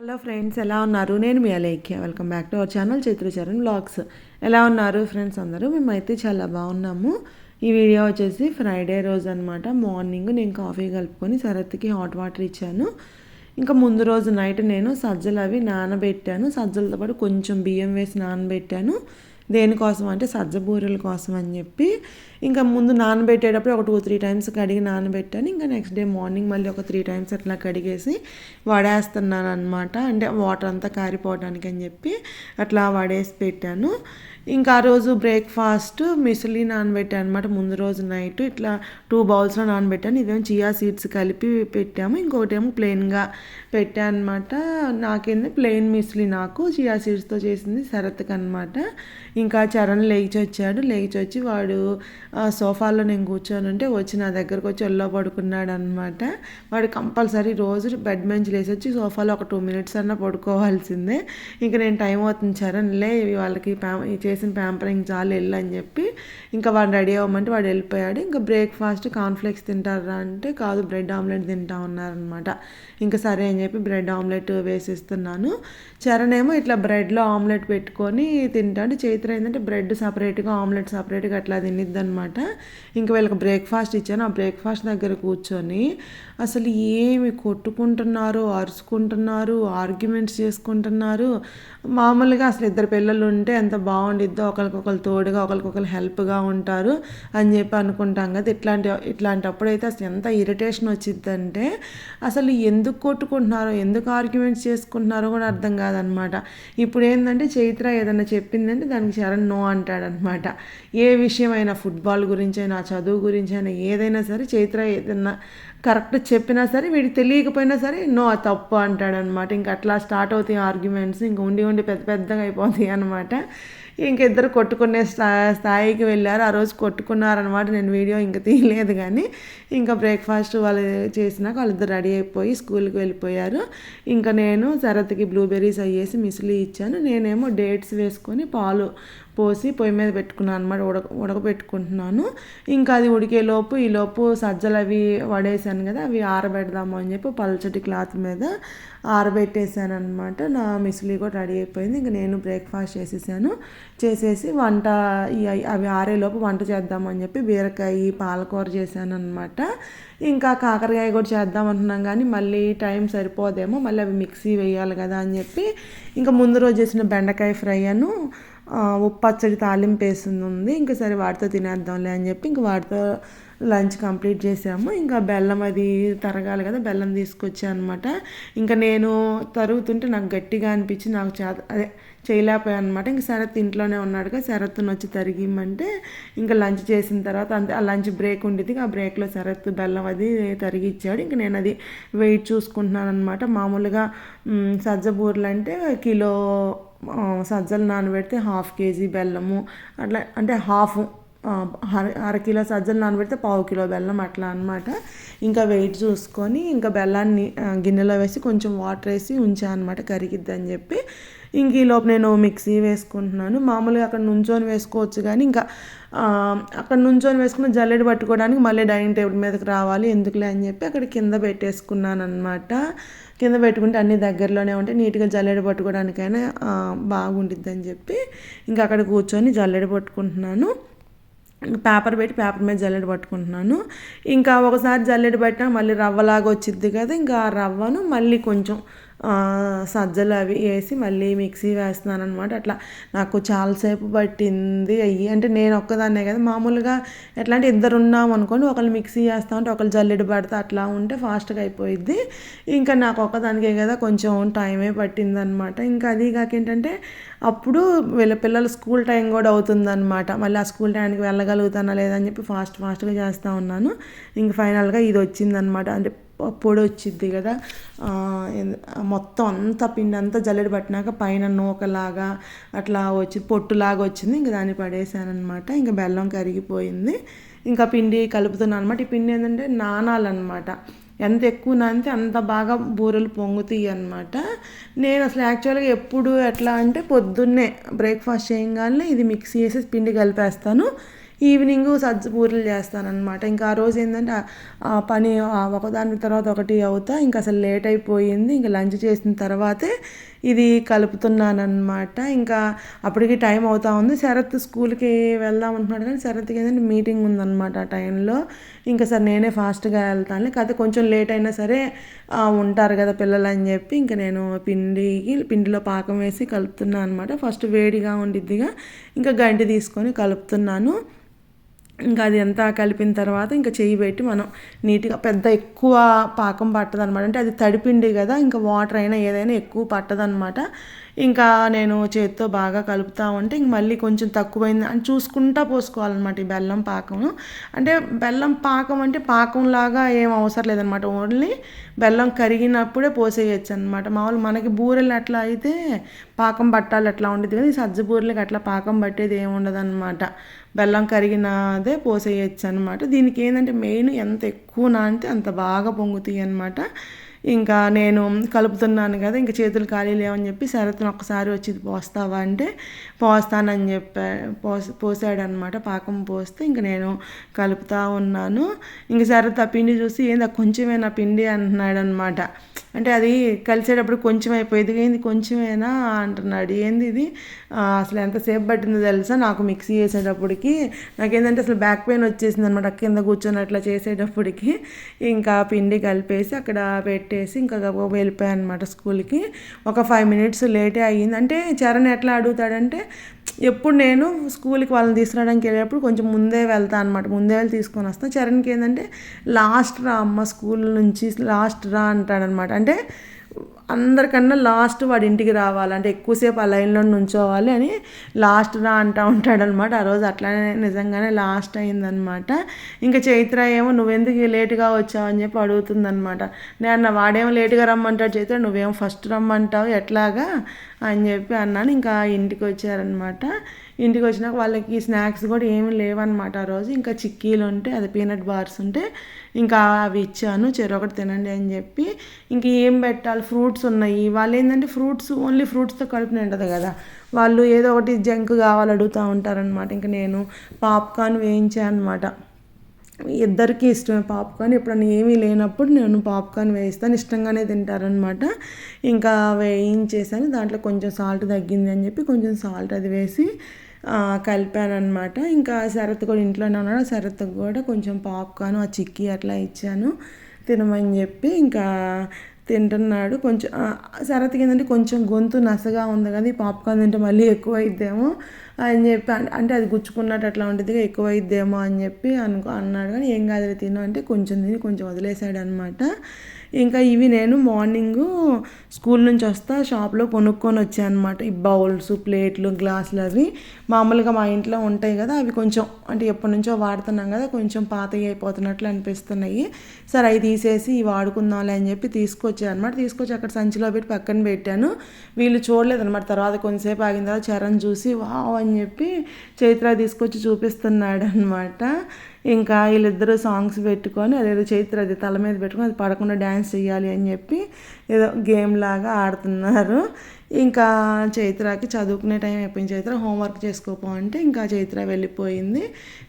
Hello friends, ఎలా ఉన్నారు? నేను మీ Alekhya. Welcome back to our channel Chaitracharan vlogs. ఎలా ఉన్నారు ఫ్రెండ్స్ అందరూ? మేమైతే చాలా బాగున్నాము. ఈ వీడియో వచ్చేసి ఫ్రైడే రోజు అనమాట. మార్నింగ్ నేను కాఫీ కలుపుకొని శరత్కి హాట్ వాటర్ ఇచ్చాను. ఇంకా ముందు రోజు నైట్ నేను సజ్జలు అవి నానబెట్టాను. సజ్జలతో పాటు కొంచెం బియ్యం వేసి నానబెట్టాను. దేనికోసం అంటే సజ్జ బూరెల కోసం అని చెప్పి ఇంకా ముందు నానబెట్టేటప్పుడు ఒక 2-3 టైమ్స్ కడిగి నానబెట్టాను. ఇంకా నెక్స్ట్ డే మార్నింగ్ మళ్ళీ ఒక 3 టైమ్స్ అట్లా కడిగేసి వడేస్తున్నాను అనమాట. అంటే వాటర్ అంతా కారిపోవడానికి అని చెప్పి అట్లా వడేసి పెట్టాను. ఇంకా ఆ రోజు బ్రేక్ఫాస్ట్ మిసిలి నానబెట్టాను అనమాట. ముందు రోజు నైట్ ఇట్లా 2 బౌల్స్లో నానబెట్టాను. ఇదేమో చియా సీడ్స్ కలిపి పెట్టాము, ఇంకొకటేమో ప్లెయిన్గా పెట్టాను అనమాట. నాకేంది ప్లెయిన్ మిసిలి, నాకు చియా సీడ్స్తో చేసింది శరత్కి అనమాట. ఇంకా చరణ్ లేచి వచ్చాడు. లేచి వచ్చి వాడు సోఫాలో నేను కూర్చొని వచ్చి నా దగ్గరకు వచ్చి ఒళ్ళో పడుకున్నాడు అనమాట. వాడు కంపల్సరీ రోజు బెడ్ నుంచి లేచి వచ్చి సోఫాలో ఒక 2 మినిట్స్ అన్నా పడుకోవాల్సిందే. ఇంకా నేను టైం అవుతుంది చరణ్ లే, వాళ్ళకి చేసిన ప్యాంపరింగ్ చాలు వెళ్ళు అని చెప్పి ఇంకా వాడు రెడీ అవ్వమంటే వాడు వెళ్ళిపోయాడు. ఇంకా బ్రేక్ఫాస్ట్ కార్న్ఫ్లేక్స్ తింటారా అంటే కాదు, బ్రెడ్ ఆమ్లెట్ తింటా ఉన్నారనమాట. ఇంకా సరే అని చెప్పి బ్రెడ్ ఆమ్లెట్ వేసిస్తున్నాను. చరణ్ ఏమో ఇట్లా బ్రెడ్లో ఆమ్లెట్ పెట్టుకొని తింటాడు. చైత్ర ఏంటంటే బ్రెడ్ సపరేట్గా ఆమ్లెట్ సపరేట్గా అట్లా తినిద్ది అనమాట. ఇంకా వీళ్ళకి బ్రేక్ఫాస్ట్ ఇచ్చాను. ఆ బ్రేక్ఫాస్ట్ దగ్గర కూర్చొని అసలు ఏమి కొట్టుకుంటున్నారు, అరుచుకుంటున్నారు, ఆర్గ్యుమెంట్స్ చేసుకుంటున్నారు. మామూలుగా అసలు ఇద్దరు పిల్లలు ఉంటే ఎంత బాగుండిద్దో, ఒకరికొకరు తోడుగా ఒకరికొకరు హెల్ప్గా ఉంటారు అని చెప్పి అనుకుంటాం కదా. ఇట్లాంటప్పుడైతే అసలు ఎంత ఇరిటేషన్ వచ్చిందంటే అసలు ఎందుకు కొట్టుకుంటున్నారో, ఎందుకు ఆర్గ్యుమెంట్స్ చేసుకుంటున్నారో కూడా అర్థం కాదనమాట. ఇప్పుడు ఏంటంటే చైత్ర ఏదైనా చెప్పిందంటే దానికి చరణ్ నో అంటాడనమాట. ఏ విషయమైనా, ఫుట్బాల్ గురించి అయినా, చదువు గురించి అయినా, ఏదైనా సరే చైత్ర ఏదైనా కరెక్ట్ చెప్పినా సరే వీడికి తెలియకపోయినా సరే నో తప్పు అంటాడనమాట. ఇంక అట్లా స్టార్ట్ అవుతాయి ఆర్గ్యుమెంట్స్. ఇంక ఉండి పెద్ద పెద్దగా అయిపోతాయి అనమాట. ఇంక ఇద్దరు కొట్టుకునే స్థాయికి వెళ్ళారు. ఆ రోజు కొట్టుకున్నారనమాట. నేను వీడియో ఇంకా తీయలేదు, కానీ ఇంకా బ్రేక్ఫాస్ట్ వాళ్ళు చేసినాక వాళ్ళిద్దరు రెడీ అయిపోయి స్కూల్కి వెళ్ళిపోయారు. ఇంకా నేను శరత్కి బ్లూబెర్రీస్ అయ్యేసి మిసిలి ఇచ్చాను. నేనేమో డేట్స్ వేసుకొని పాలు పోసి పొయ్యి మీద పెట్టుకున్నాను అనమాట. ఉడకబెట్టుకుంటున్నాను. ఇంకా అది ఉడికేలోపు ఈలోపు సజ్జలు అవి వడేసాను కదా, అవి ఆరబెడదాము అని చెప్పి పల్చటి క్లాత్ మీద ఆరబెట్టేసాను అనమాట. నా మిసిలి కూడా రెడీ అయిపోయింది. ఇంకా నేను బ్రేక్ఫాస్ట్ చేసేసి వంట అవి ఆరేలోపు వంట చేద్దామని చెప్పి బీరకాయ పాలకూర చేశాను అనమాట. ఇంకా కాకరకాయ కూడా చేద్దాం అంటున్నాం, కానీ మళ్ళీ టైం సరిపోదేమో, మళ్ళీ అవి మిక్సీ వేయాలి కదా అని చెప్పి ఇంకా ముందు రోజు చేసిన బెండకాయ ఫ్రై ఉప్పు పచ్చడి తాలింపు వేసింది ఉంది. ఇంకా సరే వాటితో తినేద్దాంలే అని చెప్పి ఇంకా వాటితో లంచ్ కంప్లీట్ చేసాము. ఇంకా బెల్లం అది తరగాలి కదా, బెల్లం తీసుకొచ్చా అనమాట. ఇంకా నేను తరుగుతుంటే నాకు గట్టిగా అనిపించి నాకు అదే చేయలేకపోయాను అనమాట. ఇంక శరత్ ఇంట్లోనే ఉన్నాడుగా, శరత్తుని వచ్చి తరిగిమ్మంటే ఇంకా లంచ్ చేసిన తర్వాత అంతే, ఆ లంచ్ బ్రేక్ ఉండేది. ఆ బ్రేక్లో శరత్ బెల్లం అది తరిగిచ్చాడు. ఇంక నేను అది వెయిట్ చూసుకుంటున్నాను అనమాట. మామూలుగా సజ్జ బూరెలు అంటే కిలో సజ్జలు నానబెడితే 1/2 కేజీ బెల్లము అట్లా, అంటే అరకిలో సజ్జలు నానబెడితే 1/4 కిలో బెల్లం అట్లా అనమాట. ఇంకా వెయిట్ చూసుకొని ఇంకా బెల్లాన్ని గిన్నెలో వేసి కొంచెం వాటర్ వేసి ఉంచాను అనమాట, కరిగిద్దని చెప్పి. ఇంక ఈలోపు నేను మిక్సీ వేసుకుంటున్నాను. మామూలుగా అక్కడ నుంచొని వేసుకోవచ్చు, కానీ ఇంకా అక్కడ నుంచొని వేసుకున్న జల్లెడ పట్టుకోవడానికి మళ్ళీ డైనింగ్ టేబుల్ మీదకి రావాలి, ఎందుకులే అని చెప్పి అక్కడ కింద పెట్టేసుకున్నాను అనమాట. కింద పెట్టుకుంటే అన్ని దగ్గరలోనే ఉంటాయి, నీట్గా జల్లెడ పట్టుకోవడానికైనా బాగుండిద్ది అని చెప్పి ఇంకా అక్కడ కూర్చొని జల్లెడ పట్టుకుంటున్నాను. పేపర్ పెట్టి పేపర్ మీద జల్లెడ పట్టుకుంటున్నాను. ఇంకా ఒకసారి జల్లెడ పట్టినా మళ్ళీ రవ్వలాగా వచ్చిద్ది కదా, ఇంకా ఆ రవ్వను మళ్ళీ కొంచెం సజ్జలు అవి వేసి మళ్ళీ మిక్సీ వేస్తున్నాను అనమాట. అట్లా నాకు చాలాసేపు పట్టింది అయ్యి. అంటే నేను ఒక్కదాన్నే కదా, మామూలుగా ఎట్లా అంటే ఇద్దరు ఉన్నాం అనుకోండి, ఒకళ్ళు మిక్సీ చేస్తా ఉంటే ఒకళ్ళు జల్లెడ పడితే అట్లా ఉంటే ఫాస్ట్గా అయిపోయిద్ది. ఇంకా నాకు ఒక్కదానికే కదా కొంచెం టైమే పట్టిందనమాట. ఇంకా అది కాక ఏంటంటే అప్పుడు వీళ్ళ పిల్లలు స్కూల్ టైం కూడా అవుతుందన్నమాట. మళ్ళీ ఆ స్కూల్ టైంకి వెళ్ళగలుగుతానా లేదని చెప్పి ఫాస్ట్గా చేస్తూ ఉన్నాను. ఇంక ఫైనల్గా ఇది వచ్చిందనమాట. అంటే పొడి వచ్చిద్ది కదా, మొత్తం అంతా పిండి అంతా జల్లెడ పట్టినాక పైన నూకలాగా అట్లా వచ్చి పొట్టులాగా వచ్చింది. ఇంకా దాన్ని పడేసాను అనమాట. ఇంకా బెల్లం కరిగిపోయింది. ఇంకా పిండి కలుపుతున్నాను అనమాట. ఈ పిండి ఏంటంటే నానాలన్నమాట. ఎంత ఎక్కువ నానితే అంత బాగా బూరెలు పొంగుతాయి అనమాట. నేను అసలు యాక్చువల్గా ఎప్పుడు ఎట్లా అంటే పొద్దున్నే బ్రేక్ఫాస్ట్ చేయగానే ఇది మిక్సీ చేసి పిండి కలిపేస్తాను. ఈవినింగ్ సజ్జ బూరెలు చేస్తానన్నమాట. ఇంకా ఆ రోజు ఏంటంటే పని ఒకదాని తర్వాత ఒకటి అవుతా ఇంకా అసలు లేట్ అయిపోయింది. ఇంకా లంచ్ చేసిన తర్వాతే ఇది కలుపుతున్నానమాట. ఇంకా అప్పటికి టైం అవుతా ఉంది. శరత్ స్కూల్కి వెళ్దాం అంటున్నాడు కానీ శరత్కి ఏంటంటే మీటింగ్ ఉందన్నమాట ఆ టైంలో. ఇంకా సరే నేనే ఫాస్ట్గా వెళ్తాను, కాకపోతే కొంచెం లేట్ అయినా సరే ఉంటారు కదా పిల్లలు అని చెప్పి ఇంకా నేను పిండిలో పాకం వేసి కలుపుతున్నాను అనమాట. ఫస్ట్ వేడిగా ఉండిద్దిగా ఇంకా గంటి తీసుకొని కలుపుతున్నాను. ఇంకా అది అంతా కలిపిన తర్వాత ఇంకా చెయ్యి పెట్టి మనం నీట్గా పెద్ద ఎక్కువ పాకం పట్టదనమాట. అంటే అది తడిపిండి కదా, ఇంకా వాటర్ అయినా ఏదైనా ఎక్కువ పట్టదనమాట. ఇంకా నేను చేతితో బాగా కలుపుతా ఉంటే ఇంక మళ్ళీ కొంచెం తక్కువైంది అని చూసుకుంటా పోసుకోవాలన్నమాట ఈ బెల్లం పాకము. అంటే బెల్లం పాకం అంటే పాకంలాగా ఏం అవసరం లేదనమాట, ఓన్లీ బెల్లం కరిగినప్పుడే పోసేయచ్చు అనమాట. మామూలు మనకి బూరెలు అట్లా అయితే పాకం పట్టాలి అట్లా ఉండేది కదా, ఈ సజ్జ బూరెలకి అట్లా పాకం పట్టేది ఏమి ఉండదు అనమాట. బెల్లం కరిగినదే పోసేయచ్చు అనమాట. దీనికి ఏంటంటే మెయిన్ ఎంత ఎక్కువ నానితే అంత బాగా పొంగుతాయి అనమాట. ఇంకా నేను కలుపుతున్నాను కదా, ఇంకా చేతులు ఖాళీ లేవని చెప్పి శరత్ని ఒక్కసారి వచ్చి పోస్తావా అంటే పోస్తానని పోసాడనమాట. పాకం పోస్తే ఇంక నేను కలుపుతూ ఉన్నాను. ఇంక శరత్ ఆ పిండి చూసి ఏంది కొంచెమేనా పిండి అంటున్నాడు అనమాట. అంటే అది కలిసేటప్పుడు కొంచెం అయిపోయింది, ఏంది కొంచెమేనా అంటున్నాడు. ఏంది ఇది అసలు ఎంతసేపు పట్టిందో తెలుసా నాకు మిక్సీ చేసేటప్పటికి. నాకేంటంటే అసలు బ్యాక్ పెయిన్ వచ్చేసింది అనమాట కింద కూర్చొని అట్లా చేసేటప్పటికి. ఇంకా పిండి కలిపేసి అక్కడ పెట్టేసి ఇంకా వెళ్ళిపోయాను అనమాట స్కూల్కి. ఒక 5 minutes లేటే అయ్యింది. అంటే చరణ్ ఎట్లా అడుగుతాడంటే ఎప్పుడు నేను స్కూల్కి వాళ్ళని తీసుకురావడానికి వెళ్ళేటప్పుడు కొంచెం ముందే వెళ్తాను అనమాట, ముందే వెళ్ళి తీసుకొని వస్తాను. చరణ్కి ఏంటంటే లాస్ట్ రా అమ్మ స్కూల్ నుంచి లాస్ట్ రా అంటాడనమాట. అంటే అందరికన్నా లాస్ట్ వాడి ఇంటికి రావాలంటే ఎక్కువసేపు ఆ లైన్లో నుంచోవాలి అని లాస్ట్ రా అంటూ ఉంటాడనమాట. ఆ రోజు అట్లానే నిజంగానే లాస్ట్ అయిందనమాట. ఇంకా చైత్ర ఏమో నువ్వెందుకు లేటుగా వచ్చావు అని చెప్పి అడుగుతుందనమాట. నేను వాడేమో లేటుగా రమ్మంటాడు, చైత్ర నువ్వేమో ఫస్ట్ రమ్మంటావు ఎట్లాగా అని చెప్పి అన్నాను. ఇంకా ఇంటికి వచ్చారనమాట. ఇంటికి వచ్చినాక వాళ్ళకి స్నాక్స్ కూడా ఏమీ లేవన్నమాట ఆ రోజు. ఇంకా చిక్కీలు ఉంటే అది పీనట్ బార్స్ ఉంటే ఇంకా అవి ఇచ్చాను, చెరొకటి తినండి అని చెప్పి. ఇంక ఏం పెట్టాలి, ఫ్రూట్స్ ఉన్నాయి. వాళ్ళు ఏంటంటే ఫ్రూట్స్ ఓన్లీ ఫ్రూట్స్తో కడుపునే ఉంటుంది కదా, వాళ్ళు ఏదో ఒకటి జంక్ కావాలి అడుగుతూ ఉంటారనమాట. ఇంక నేను పాప్కార్న్ వేయించాను అనమాట. ఇద్దరికీ ఇష్టమే పాప్కార్న్. ఎప్పుడన్నా ఏమీ లేనప్పుడు నేను పాప్కార్న్ వేయిస్తాను, ఇష్టంగానే తింటారనమాట. ఇంకా వేయించేసాను, దాంట్లో కొంచెం సాల్ట్ తగ్గింది అని చెప్పి కొంచెం సాల్ట్ అది వేసి కలిపాను అనమాట. ఇంకా శరత్ కూడా ఇంట్లోనే ఉన్నాడు, శరత్కి కూడా కొంచెం పాప్కార్న్ ఆ చిక్కీ అట్లా ఇచ్చాను తినమని చెప్పి. ఇంకా తింటున్నాడు. కొంచెం శరత్కి ఏంటంటే కొంచెం గొంతు నసగా ఉంది కదా, ఈ పాప్కార్న్ తింటే మళ్ళీ ఎక్కువ అయిద్దేమో అని చెప్పి, అంటే అది గుచ్చుకున్నట్టు అట్లా ఉంటుంది ఎక్కువ అయిద్దేమో అని చెప్పి అన్నాడు. కానీ ఏం కాదు తిను అంటే కొంచెం తిని కొంచెం వదిలేసాడు అనమాట. ఇంకా ఇవి నేను మార్నింగు స్కూల్ నుంచి వస్తా షాప్లో కొనుక్కొని వచ్చాను అనమాట. ఈ బౌల్స్, ప్లేట్లు, గ్లాసులు అవి మామూలుగా మా ఇంట్లో ఉంటాయి కదా, అవి కొంచెం అంటే ఎప్పటి నుంచో వాడుతున్నాం కదా, కొంచెం పాతవి అయిపోతున్నట్లు అనిపిస్తున్నాయి. సరే అవి తీసేసి ఇవి వాడుకుందాంలే అని చెప్పి తీసుకొచ్చాను అనమాట. తీసుకొచ్చి అక్కడ సంచిలో పెట్టి పక్కన పెట్టాను. వీళ్ళు చూడలేదన్నమాట. తర్వాత కొంతసేపు ఆగిన తర్వాత చరణ్ చూసి వావ్ అని చెప్పి చైత్ర తీసుకొచ్చి చూపిస్తున్నాడు అనమాట. ఇంకా వీళ్ళిద్దరూ సాంగ్స్ పెట్టుకొని అదేదో చైత్ర అది తల మీద పెట్టుకొని అది పడకుండా డ్యాన్స్ చేయాలి అని చెప్పి ఏదో గేమ్ లాగా ఆడుతున్నారు. ఇంకా చైత్రకి చదువుకునే టైం అయిపోయింది. చైత్ర హోంవర్క్ చేసుకోపో అంటే ఇంకా చైత్ర వెళ్ళిపోయింది.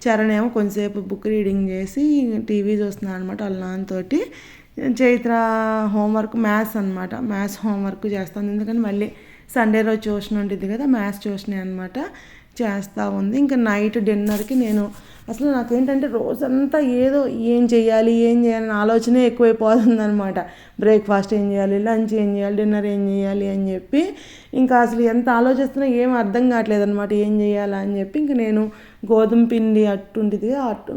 చరణ్ ఏమో కొంచెంసేపు బుక్ రీడింగ్ చేసి టీవీ చూస్తున్నాను అనమాట వాళ్ళ నాన్నతోటి. చైత్ర హోంవర్క్ మ్యాథ్స్ అనమాట, మ్యాథ్స్ హోంవర్క్ చేస్తుంది. ఎందుకంటే మళ్ళీ సండే రోజు ట్యూషన్ ఉంటుంది కదా, మ్యాథ్స్ ట్యూషన్ అనమాట చేస్తూ ఉంది. ఇంకా నైట్ డిన్నర్కి నేను అసలు నాకేంటంటే రోజంతా ఏదో ఏం చేయాలి అని ఆలోచనే ఎక్కువైపోతుంది అనమాట. బ్రేక్ఫాస్ట్ ఏం చేయాలి, లంచ్ ఏం చేయాలి, డిన్నర్ ఏం చేయాలి అని చెప్పి ఇంకా అసలు ఎంత ఆలోచిస్తున్నా ఏం అర్థం కావట్లేదు అనమాట ఏం చేయాలా అని చెప్పి. ఇంక నేను గోధుమ పిండి అట్టు ఉంటుంది,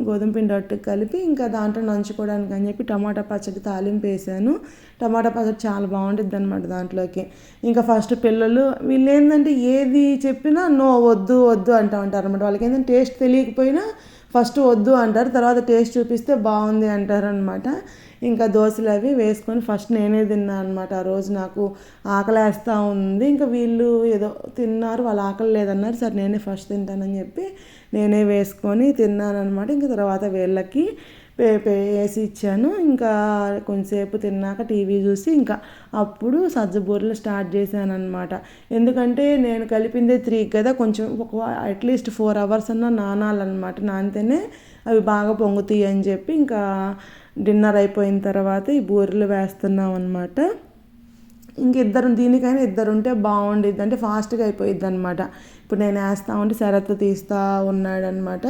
గోధుమ పిండి అట్టు కలిపి ఇంకా దాంట్లో నంచుకోవడానికి అని చెప్పి టమాటా పచ్చడి తాలింపు వేసాను. టమాటా పచ్చడి చాలా బాగుంటుంది అనమాట దాంట్లోకి. ఇంకా ఫస్ట్ పిల్లలు వీళ్ళు ఏంటంటే ఏది చెప్పినా నో వద్దు వద్దు అంటూ ఉంటారు అనమాట. వాళ్ళకి ఏంటంటే టేస్ట్ తెలియకపోయినా ఫస్ట్ వద్దు అంటారు, తర్వాత టేస్ట్ చూపిస్తే బాగుంది అంటారు అనమాట. ఇంకా దోశలు అవి వేసుకొని ఫస్ట్ నేనే తిన్నాను అనమాట. ఆ రోజు నాకు ఆకలి వేస్తూ ఉంది. ఇంకా వీళ్ళు ఏదో తిన్నారు, వాళ్ళు ఆకలి లేదన్నారు. సరే నేనే ఫస్ట్ తింటానని చెప్పి నేనే వేసుకొని తిన్నాను అనమాట. ఇంకా తర్వాత వీళ్ళకి వేసి ఇచ్చాను. ఇంకా కొంచెంసేపు తిన్నాక టీవీ చూసి ఇంకా అప్పుడు సజ్జబూరలు స్టార్ట్ చేశాను అనమాట. ఎందుకంటే నేను కలిపిందే 3 కదా, కొంచెం అట్లీస్ట్ 4 hours అన్నా నానాలన్నమాట. నానితేనే అవి బాగా పొంగుతాయి అని చెప్పి ఇంకా డిన్నర్ అయిపోయిన తర్వాత ఈ బూరెలు వేస్తున్నాం అనమాట. దీనికైనా ఇద్దరు ఉంటే బాగుండిద్ది, అంటే ఫాస్ట్గా అయిపోయిద్ది అనమాట. ఇప్పుడు నేను వేస్తా ఉంటే శరత్ తీస్తూ ఉన్నాడనమాట.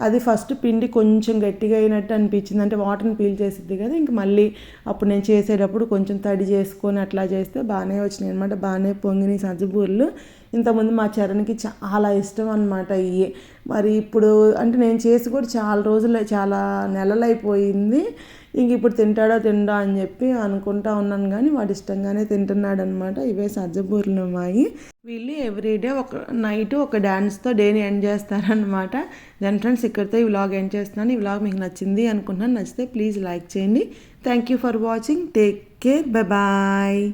అది ఫస్ట్ పిండి కొంచెం గట్టిగా అయినట్టు అనిపించింది, అంటే వాటర్ని పీల్ చేసిద్ది కదా. ఇంక మళ్ళీ అప్పుడు నేను చేసేటప్పుడు కొంచెం తడి చేసుకొని అట్లా చేస్తే బాగానే వచ్చినాయి అనమాట. బాగానే పొంగినాయి సజ్జబూరలు. ఇంతకుముందు మా చరణ్కి చాలా ఇష్టం అనమాట ఇవి. మరి ఇప్పుడు అంటే నేను చేసి కూడా చాలా నెలలు అయిపోయింది. ఇంక ఇప్పుడు తింటాడో తిండో అని చెప్పి అనుకుంటా ఉన్నాను, కానీ వాడు ఇష్టంగానే తింటున్నాడు అనమాట. ఇవే సజ్జబూరలు మాయి. వీళ్ళు ఎవ్రీడే నైట్ ఒక డ్యాన్స్తో డేని ఎండ్ చేస్తారనమాట. దాని ఫ్రెండ్స్ ఇక్కడితో ఈ వ్లాగ్ ఎండ్ చేస్తున్నాను. ఈ వ్లాగ్ మీకు నచ్చింది అనుకుంటున్నాను. నచ్చితే ప్లీజ్ లైక్ చేయండి. Thank you for watching. Take care. Bye.